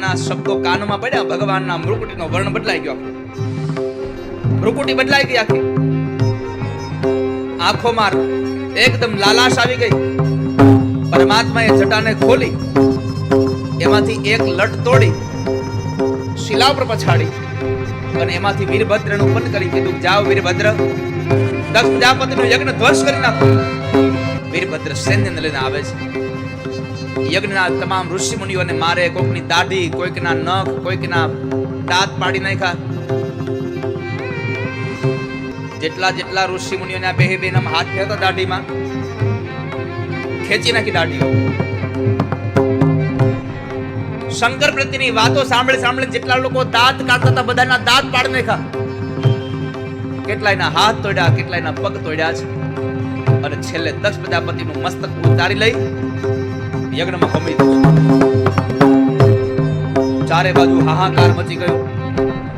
ભગવાનના શબ્દો કાનમાં પડ્યા, ભગવાનના મૃકુટીનો વર્ણ બદલાઈ ગયો. મૃકુટી બદલાઈ ગઈ આખી. આંખોમાં એકદમ લાલાશ આવી ગઈ. પરમાત્માએ જટાને ખોલી, એમાંથી એક લટ તોડી શિલા ઉપર પછાડી અને એમાંથી વીરભદ્રને ઉત્પન્ન કરી કીધું, જાઓ વીરભદ્ર, દક્ષ પ્રજાપતિનો યજ્ઞ ધ્વંસ કરી નાખો. વીરભદ્ર સૈન્યને લઈને આવે છે. યજ્ઞના તમામ ઋષિ મુનિઓને મારે, કોઈકની દાઢી, કોઈકના નખ, કોઈકના દાંત પાડી નાખ્યા. જેટલા ઋષિ મુનિઓને બે બેના હાથ ફેરતા દાઢીમાં ખેંચી નાખી દાઢીઓ. શંકર પ્રત્યેની વાતો સાંભળી જેટલા લોકો દાંત કાઢતા હતા બધાના દાંત પાડી નાખ્યા. કેટલાયના હાથ તોડ્યા, કેટલાયના પગ તોડ્યા છે. અને છેલ્લે દક્ષ પ્રજાપતિનું મસ્તક ઉતારી લઈ યજ્ઞમાં હોમી દીધું. ચારે બાજુ હાહાકાર મચી ગયો.